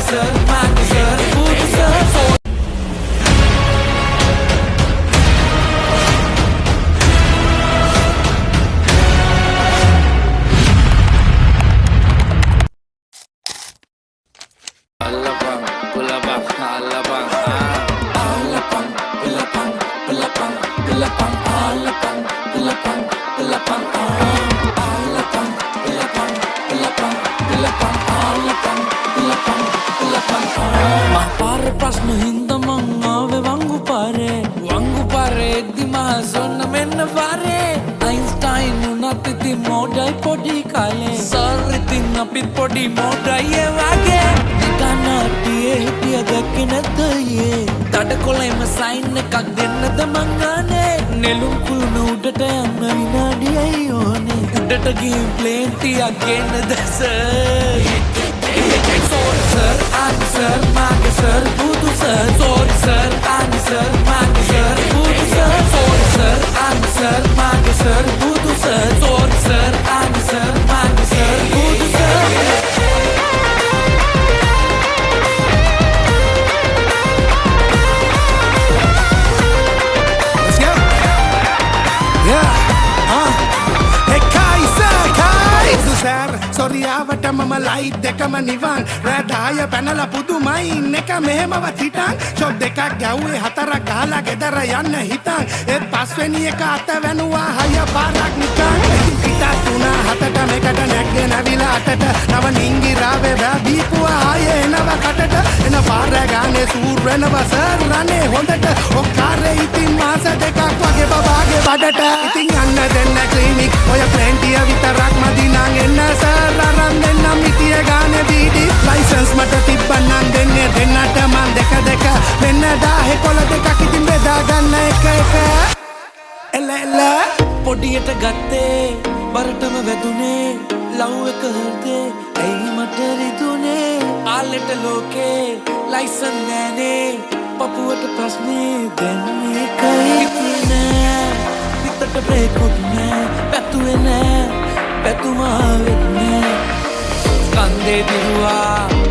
sir, Maga sir, Buddha sir. Alabang, pulabang, alabang, alabang, pulabang, pulabang, pulabang, alabang, pulabang, pulabang, alabang, pulabang, pulabang, pulabang, alabang, pulabang, pulabang. Mahpare prashna hinda mangave vangu pare dima sonna menna pare Einstein unat ti modai podi kale sarritin apit podi modai e wage Kanatiye hitiya dakke නැද්ද යේ තඩකොළෙම sign එකක් දෙන්නද මංගානේ නෙළුම් කුළුණ උඩට යන්න විනාඩියයි ඕනේ උඩට ගිහින් plane ටිකක් ගෙන්නද sir Sorry sir, I'm sir, Maga sir, Buddha sir Sorry sir, I'm sir, Maga sir, Buddha sir Sorry sir, I'm sir, Maga sir, Buddha sir Sorry sir, I'm sir, Maga sir, Buddha sir සොරියාවට මම light දෙකම නිවන් රෑදාය පැනල පුදුමයි ඉන්න එක මෙහෙමවත් හිටන් shot දෙකක් ගැව්වේ හතරක් ගහලා ගෙදර යන්න හිතන් ඒත් පස්වෙනි එක අත වැනුවා හය පාරක් නිකන් පිටත් තුනා හතට මේකට නැග්ගෙන ඇවිලා අතට නව නිංගිරාවේ බෑ දීපුවා ආයේ එනව කටට එන පාර ගානේ සූර් වෙනවා සර් රනේ හොඳට ඔක්කාරේ ඉතින් මාස දෙකක් වගේ බබාගේ බඩට ඉතින් යන්න දෙන්න ක්ලිනික් ඔය ප්ලෙන්ටිය විතරක් මදි නං එන්න සර් අරන් දෙන්නම් ඉතිය ගානේ බීඩි ලයිසන්ස් මට තිබ්බනම් දෙන්නේ දෙන්නට මන් දෙක දෙක මෙන්න 10 දෙකක් ඉතින් බෙදා ගන්න එක එක එල එල පොඩියට ගත්තේ බරටම වැදුනේ ලව් එක හෘදේ ඇයි මට රිදුනේ ආලෙට ලෝකේ ලයිසන් නෑනේ පපුවට ප්‍රශ්නේ දෙන්නේ කයි නෑ පිටට බ්‍රේකුත් නෑ පැතුවේ නෑ පැතුමා වෙන්නේ කන්දේ දිරුවා